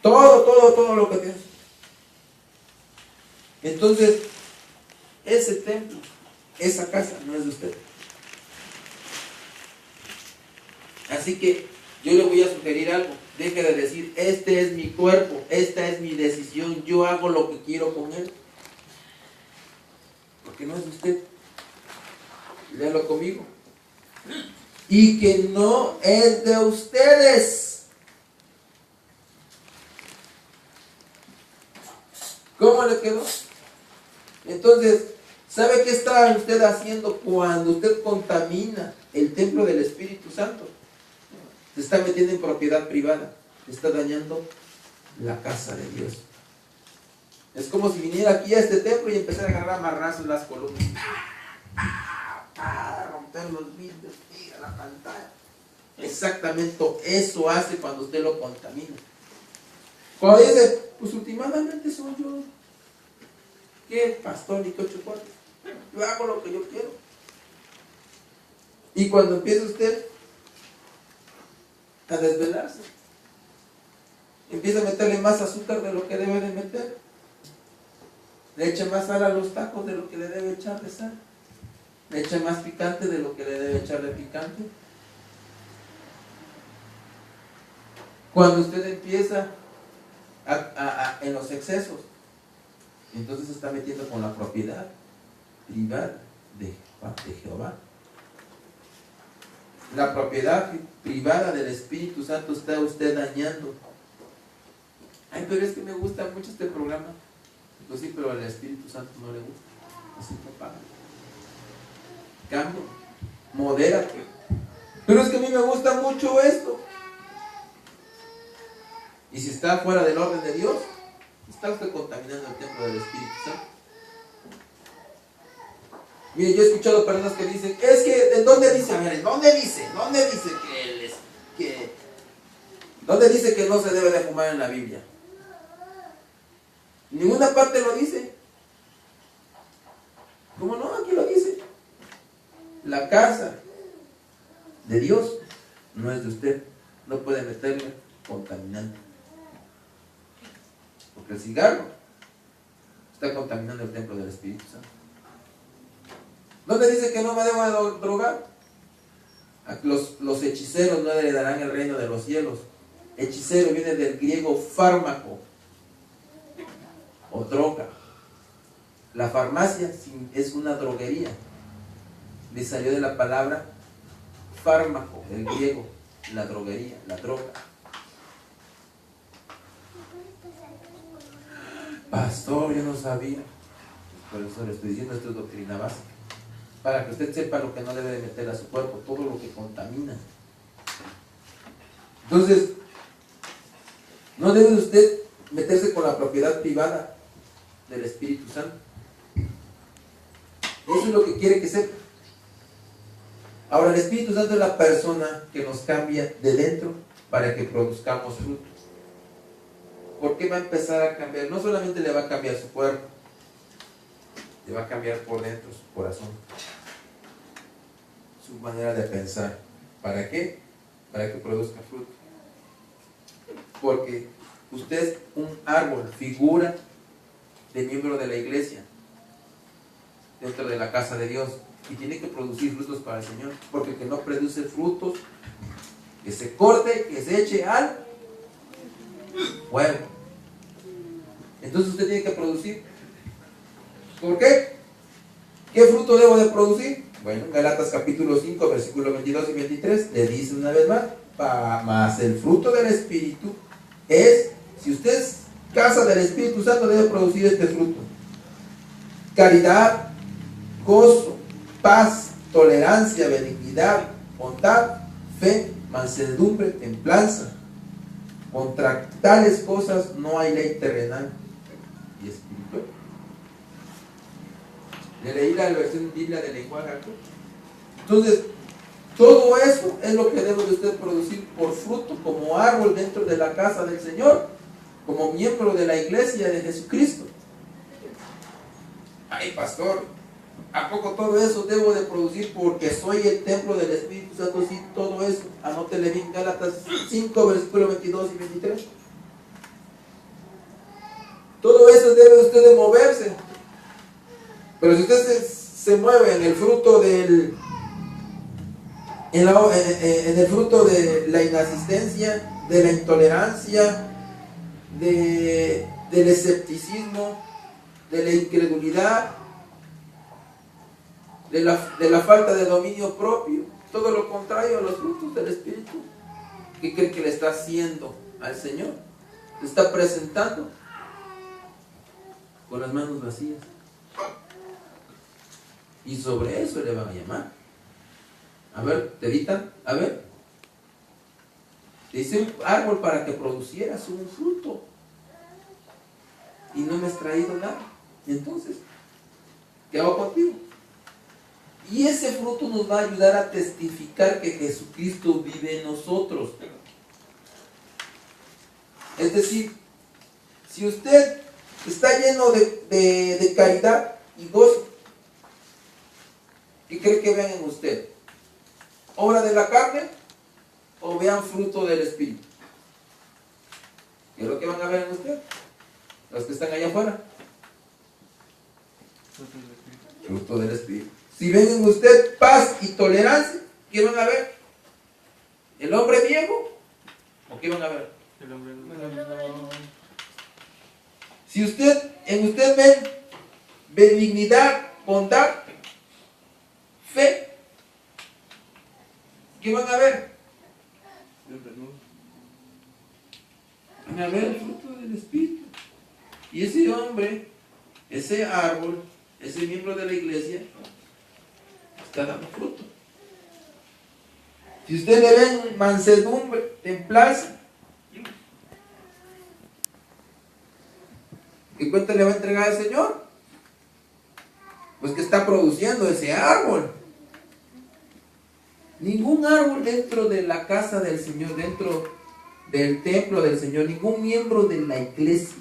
Todo lo que tiene. Entonces, ese templo, esa casa no es de usted. Así que yo le voy a sugerir algo. Deje de decir: este es mi cuerpo, esta es mi decisión, yo hago lo que quiero con él. Porque no es de usted. Léalo conmigo. Y que no es de ustedes. ¿Cómo le quedó? Entonces, ¿sabe qué está usted haciendo cuando usted contamina el templo del Espíritu Santo? Se está metiendo en propiedad privada. Se está dañando la casa de Dios. Es como si viniera aquí a este templo y empezara a agarrar amarrazos las columnas. Romper los vidrios, a la pantalla. Exactamente eso hace cuando usted lo contamina. Cuando dice: pues últimamente soy yo. ¿Qué? Pastor, ni que 8 cuartos. Yo hago lo que yo quiero. Y cuando empieza usted a desvelarse, empieza a meterle más azúcar de lo que debe de meter, le echa más sal a los tacos de lo que le debe echar de sal, le echa más picante de lo que le debe echar de picante. Cuando usted empieza en los excesos, entonces se está metiendo con la propiedad privada de Jehová. La propiedad privada del Espíritu Santo está usted dañando. Ay, pero es que me gusta mucho este programa. Pues sí, pero al Espíritu Santo no le gusta. Así que paga. Cambia. Modérate. Pero es que a mí me gusta mucho esto. Y si está fuera del orden de Dios, está usted contaminando el templo del Espíritu Santo. Mire, yo he escuchado personas que dicen: es que, ¿en dónde dice? A ver, ¿en dónde dice? ¿Dónde dice ¿dónde dice que no se debe de fumar en la Biblia? Ninguna parte lo dice. ¿Cómo no? Aquí lo dice. La casa de Dios no es de usted. No puede meterle contaminante. Porque el cigarro está contaminando el templo del Espíritu Santo. ¿Dónde dice que no me debo de drogar? Los hechiceros no heredarán el reino de los cielos. Hechicero viene del griego fármaco o droga. La farmacia es una droguería. Le salió de la palabra fármaco, del griego, la droguería, la droga. Pastor, yo no sabía. Por eso le estoy diciendo: esto es doctrina básica. Para que usted sepa lo que no debe de meter a su cuerpo, todo lo que contamina. Entonces, no debe usted meterse con la propiedad privada del Espíritu Santo. Eso es lo que quiere que sepa. Ahora, el Espíritu Santo es la persona que nos cambia de dentro para que produzcamos frutos. ¿Por qué va a empezar a cambiar? No solamente le va a cambiar su cuerpo, le va a cambiar por dentro su corazón, su manera de pensar. ¿Para qué? Para que produzca fruto. Porque usted es un árbol, figura de miembro de la iglesia, dentro de la casa de Dios, y tiene que producir frutos para el Señor. Porque el que no produce frutos es se corte, que se eche al fuego. Entonces usted tiene que producir. ¿Por qué? ¿Qué fruto debo de producir? Bueno, Gálatas capítulo 5, versículos 22 y 23, le dice una vez más, más el fruto del Espíritu es, si usted es casa del Espíritu Santo, debe producir este fruto: caridad, gozo, paz, tolerancia, benignidad, bondad, fe, mansedumbre, templanza. Contra tales cosas no hay ley terrenal y espiritual. Le leí la versión Biblia de lenguaje actual. Entonces, todo eso es lo que debe de usted producir por fruto, como árbol dentro de la casa del Señor, como miembro de la iglesia de Jesucristo. Ay, pastor, ¿a poco todo eso debo de producir porque soy el templo del Espíritu Santo? Sí, todo eso. Anótele bien, Gálatas 5, versículos 22 y 23. Todo eso debe usted de moverse. Pero si usted se mueve en el fruto en el fruto de la inasistencia, de la intolerancia, del escepticismo, de la incredulidad, de la falta de dominio propio, todo lo contrario a los frutos del Espíritu, ¿qué cree que le está haciendo al Señor? Le está presentando con las manos vacías. Y sobre eso le van a llamar. A ver, Terita, a ver. Te hice un árbol para que producieras un fruto. Y no me has traído nada. Y entonces, ¿qué hago contigo? Y ese fruto nos va a ayudar a testificar que Jesucristo vive en nosotros. Es decir, si usted está lleno de caridad y gozo, ¿qué cree que vean en usted? ¿Obra de la carne o vean fruto del Espíritu? ¿Qué es lo que van a ver en usted? Los que están allá afuera. Fruto del Espíritu. Si ven en usted paz y tolerancia, ¿qué van a ver? ¿El hombre viejo? ¿O qué van a ver? El hombre nuevo. Si en usted ven benignidad, bondad, fe, ¿qué van a ver? Van a ver el fruto del Espíritu. Y ese hombre, ese árbol, ese miembro de la iglesia, está dando fruto. Si usted le ven mansedumbre, templanza, ¿qué cuenta le va a entregar al Señor? Pues que está produciendo ese árbol. Ningún árbol dentro de la casa del Señor, dentro del templo del Señor, ningún miembro de la iglesia,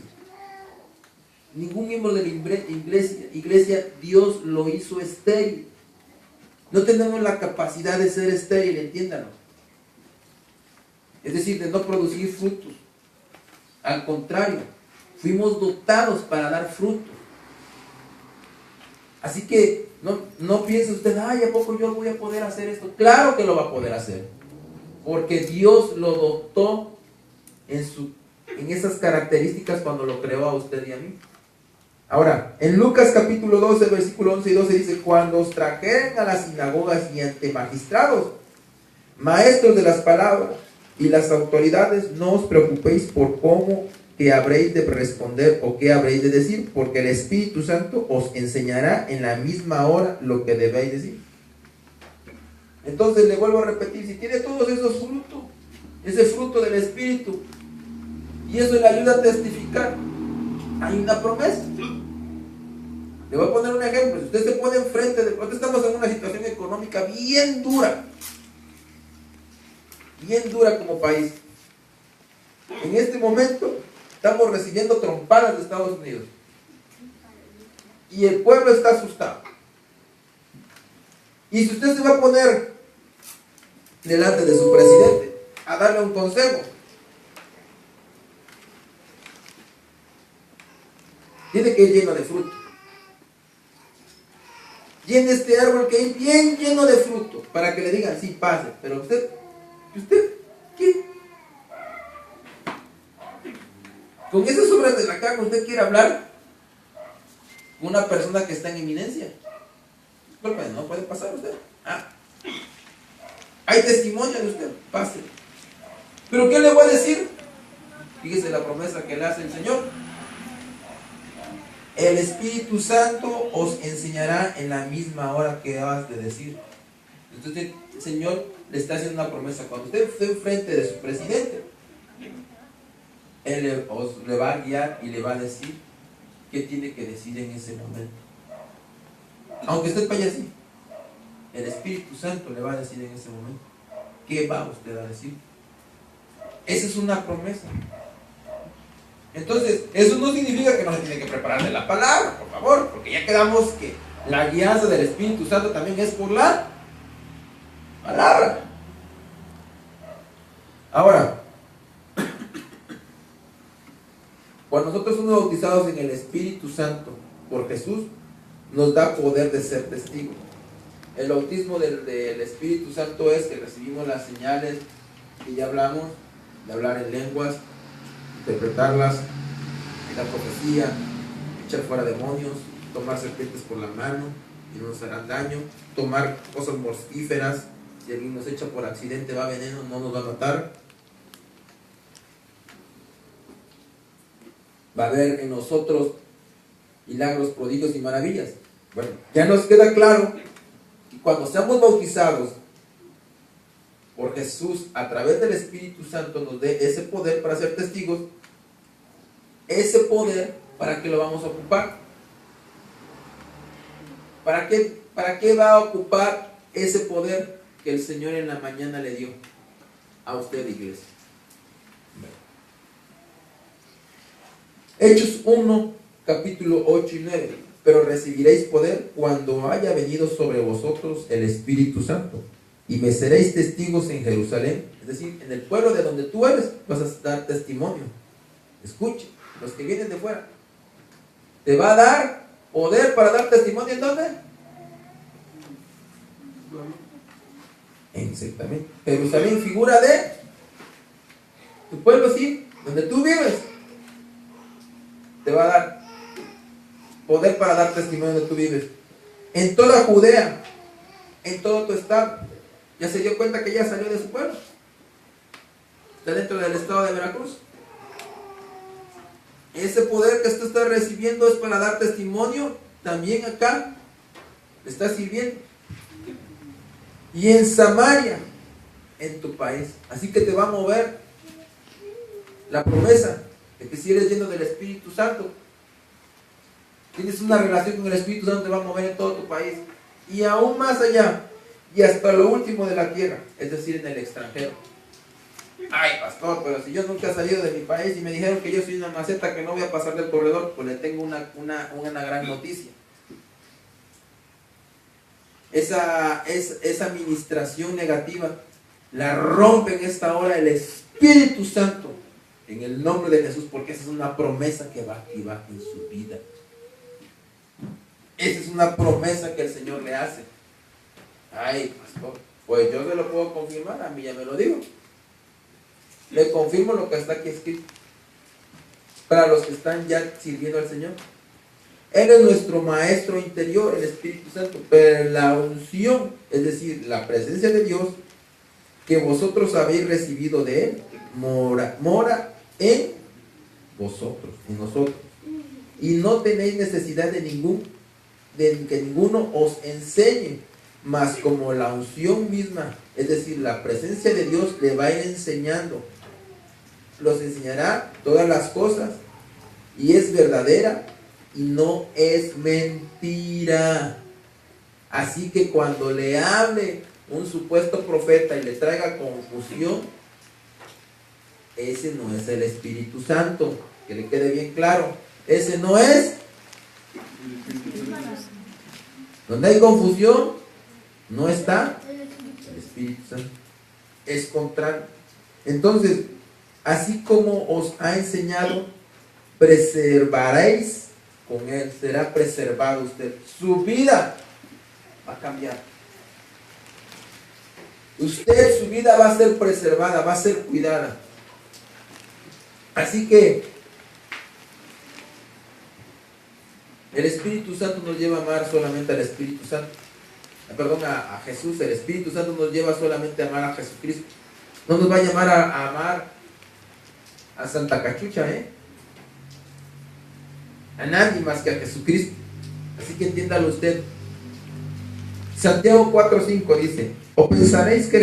ningún miembro de la iglesia, Dios lo hizo estéril. No tenemos la capacidad de ser estéril, entiéndanlo. Es decir, de no producir frutos. Al contrario, fuimos dotados para dar frutos. Así que no piense usted, ay, ¿a poco yo voy a poder hacer esto? Claro que lo va a poder hacer, porque Dios lo dotó en esas características cuando lo creó a usted y a mí. Ahora, en Lucas capítulo 12, versículo 11 y 12 dice: cuando os trajeren a las sinagogas y ante magistrados, maestros de las palabras y las autoridades, no os preocupéis por cómo que habréis de responder o qué habréis de decir, porque el Espíritu Santo os enseñará en la misma hora lo que debéis decir. Entonces le vuelvo a repetir, si tiene todos esos frutos, ese fruto del Espíritu, y eso le ayuda a testificar, hay una promesa. Le voy a poner un ejemplo. Si usted se pone enfrente de... Nosotros estamos en una situación económica bien dura como país. En este momento estamos recibiendo trompadas de Estados Unidos y el pueblo está asustado. Y si usted se va a poner delante de su presidente a darle un consejo, tiene que ir lleno de fruto. Llene este árbol que es bien lleno de fruto, para que le digan, sí, pase. Pero usted Con esas obras de la carne, ¿usted quiere hablar con una persona que está en inminencia? Disculpe, no puede pasar usted. Hay testimonio de usted, pase. ¿Pero qué le voy a decir? Fíjese la promesa que le hace el Señor. El Espíritu Santo os enseñará en la misma hora que has de decir. Entonces el Señor le está haciendo una promesa. Cuando usted esté enfrente de su presidente, Él le va a guiar y le va a decir qué tiene que decir en ese momento. Aunque usted vaya así, el Espíritu Santo le va a decir en ese momento qué va usted a decir. Esa es una promesa. Entonces, eso no significa que no se tiene que preparar de la palabra, por favor, porque ya quedamos que la guianza del Espíritu Santo también es por la palabra. Ahora, cuando nosotros somos bautizados en el Espíritu Santo por Jesús, nos da poder de ser testigos. El bautismo del Espíritu Santo es que recibimos las señales que ya hablamos, de hablar en lenguas, interpretarlas, la profecía, echar fuera demonios, tomar serpientes por la mano y no nos harán daño, tomar cosas mortíferas, si alguien nos echa por accidente va veneno, no nos va a matar. Va a haber en nosotros milagros, prodigios y maravillas. Bueno, ya nos queda claro que cuando seamos bautizados por Jesús a través del Espíritu Santo nos dé ese poder para ser testigos. Ese poder, ¿para qué lo vamos a ocupar? ¿Para qué va a ocupar ese poder que el Señor en la mañana le dio a usted, iglesia? Hechos 1, capítulo 8 y 9. Pero recibiréis poder cuando haya venido sobre vosotros el Espíritu Santo, y me seréis testigos en Jerusalén, es decir, en el pueblo de donde tú eres, vas a dar testimonio. Escuche, los que vienen de fuera, te va a dar poder para dar testimonio. ¿En dónde? Exactamente. Jerusalén, figura de tu pueblo, sí, donde tú vives. Te va a dar poder para dar testimonio donde tú vives. En toda Judea, en todo tu estado. Ya se dio cuenta que ya salió de su pueblo. Está dentro del estado de Veracruz. Ese poder que usted está recibiendo es para dar testimonio. También acá le está sirviendo. Y en Samaria, en tu país. Así que te va a mover la promesa de que si eres lleno del Espíritu Santo, tienes una relación con el Espíritu Santo, te va a mover en todo tu país. Y aún más allá, y hasta lo último de la tierra, es decir, en el extranjero. Ay, pastor, pero si yo nunca he salido de mi país y me dijeron que yo soy una maceta que no voy a pasar del corredor, pues le tengo una gran noticia. Esa administración negativa la rompe en esta hora el Espíritu Santo en el nombre de Jesús, porque esa es una promesa que va a activar en su vida. Esa es una promesa que el Señor le hace. Ay, pastor, pues yo se lo puedo confirmar, a mí ya me lo digo. Le confirmo lo que está aquí escrito. Para los que están ya sirviendo al Señor. Él es nuestro maestro interior, el Espíritu Santo. Pero la unción, es decir, la presencia de Dios, que vosotros habéis recibido de Él, mora en vosotros, en nosotros. Y no tenéis necesidad de que ninguno os enseñe, mas como la unción misma, es decir, la presencia de Dios le va a ir enseñando, los enseñará todas las cosas, y es verdadera y no es mentira. Así que cuando le hable un supuesto profeta y le traiga confusión, ese no es el Espíritu Santo, que le quede bien claro, ese no es. Donde hay confusión, no está el Espíritu Santo. Es contrario. Entonces, así como os ha enseñado, preservaréis con Él. Será preservado usted. Su vida va a cambiar. Usted, su vida va a ser preservada, va a ser cuidada. Así que El Espíritu Santo nos lleva a amar solamente al Espíritu Santo. Perdón, a Jesús. El Espíritu Santo nos lleva solamente a amar a Jesucristo. No nos va a llamar a amar a Santa Cachucha, a nadie más que a Jesucristo. Así que entiéndalo usted. Santiago 4:5 dice: ¿o pensaréis que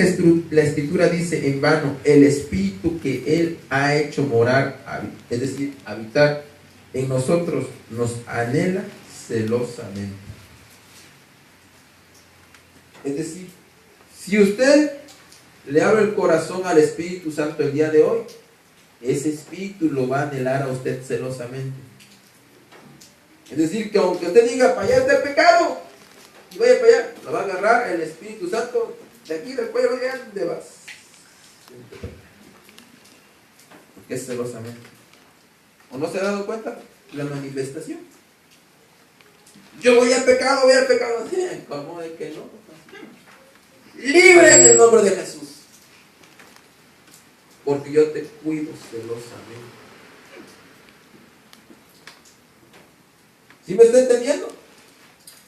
la Escritura dice en vano, el Espíritu que Él ha hecho morar, es decir, habitar en nosotros, nos anhela celosamente? Es decir, si usted le abre el corazón al Espíritu Santo el día de hoy, ese Espíritu lo va a anhelar a usted celosamente. Es decir, que aunque usted diga, para allá está el pecado, y vaya para allá, lo va a agarrar el Espíritu Santo de aquí del cuello, ¿dónde vas? Porque es celosamente. ¿O no se ha dado cuenta? La manifestación. Yo voy al pecado, ¿cómo de que no? Libre en el nombre de Jesús. Porque yo te cuido celosamente. ¿Sí me está entendiendo?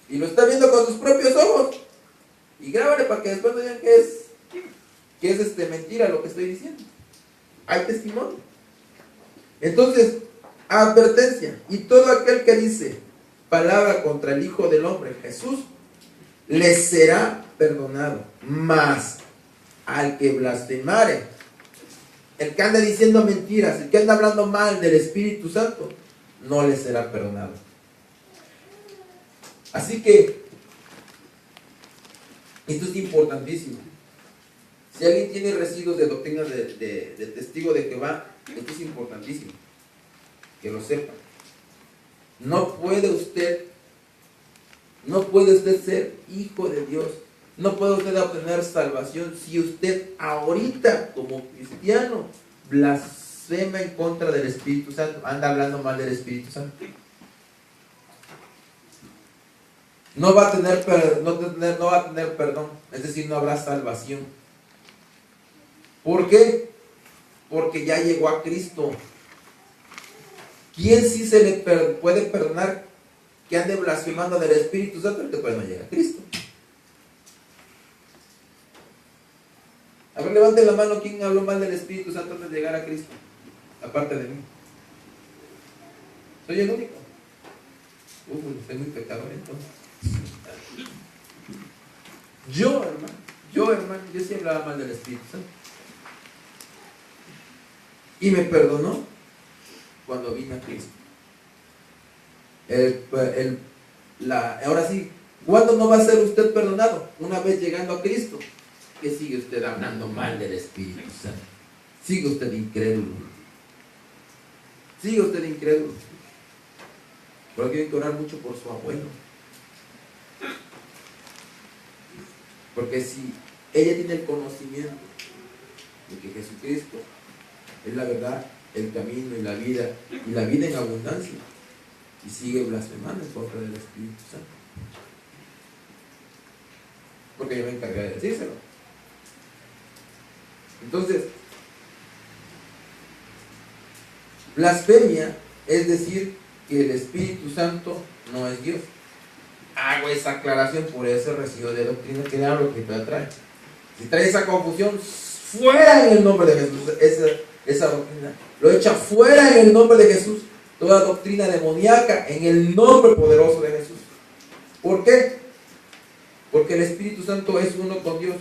Y lo está viendo con sus propios ojos. Y grábale para que después no digan que es mentira lo que estoy diciendo. Hay testimonio. Entonces, advertencia. Y todo aquel que dice palabra contra el Hijo del Hombre, Jesús, le será perdonado. Mas al que blasfemare, el que anda diciendo mentiras, el que anda hablando mal del Espíritu Santo, no le será perdonado. Así que esto es importantísimo. Si alguien tiene residuos de doctrina de testigo de Jehová, esto es importantísimo que lo sepa. No puede usted ser hijo de Dios. No puede usted obtener salvación si usted ahorita como cristiano blasfema en contra del Espíritu Santo, anda hablando mal del Espíritu Santo. No va a tener perdón, es decir, no habrá salvación. ¿Por qué? Porque ya llegó a Cristo. ¿Quién sí se le puede perdonar que ande blasfemando del Espíritu Santo? El que todavía no llega a Cristo. A ver, levanten la mano, ¿quién habló mal del Espíritu Santo antes de llegar a Cristo? Aparte de mí. ¿Soy el único? Soy muy pecador entonces. Yo sí hablaba mal del Espíritu Santo. Y me perdonó cuando vine a Cristo. Ahora sí, ¿cuándo no va a ser usted perdonado? Una vez llegando a Cristo. ¿Qué sigue usted hablando mal del Espíritu Santo? Sigue usted incrédulo. Pero tiene que orar mucho por su abuelo. Porque si ella tiene el conocimiento de que Jesucristo es la verdad, el camino y la vida en abundancia, y sigue blasfemando en contra del Espíritu Santo, porque yo me encargué de decírselo. Entonces, blasfemia es decir que el Espíritu Santo no es Dios. Hago esa aclaración por ese residuo de doctrina que lo que trae. Si trae esa confusión, fuera en el nombre de Jesús. Esa doctrina lo echa fuera en el nombre de Jesús. Toda doctrina demoníaca en el nombre poderoso de Jesús. ¿Por qué? Porque el Espíritu Santo es uno con Dios.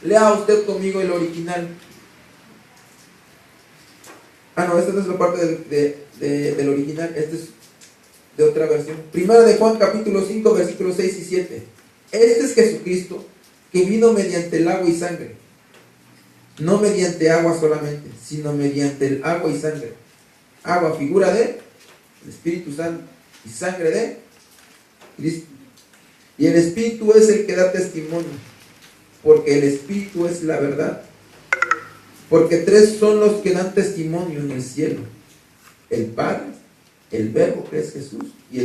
Lea usted conmigo el original. No, esta no es la parte del original. Este es de otra versión. Primera de Juan capítulo 5 versículos 6 y 7. Este es Jesucristo, que vino mediante el agua y sangre. No mediante agua solamente, sino mediante el agua y sangre. Agua, figura de el Espíritu Santo, y sangre de Cristo. Y el Espíritu es el que da testimonio, porque el Espíritu es la verdad. Porque tres son los que dan testimonio en el cielo: el Padre, el Verbo, que es Jesús, y el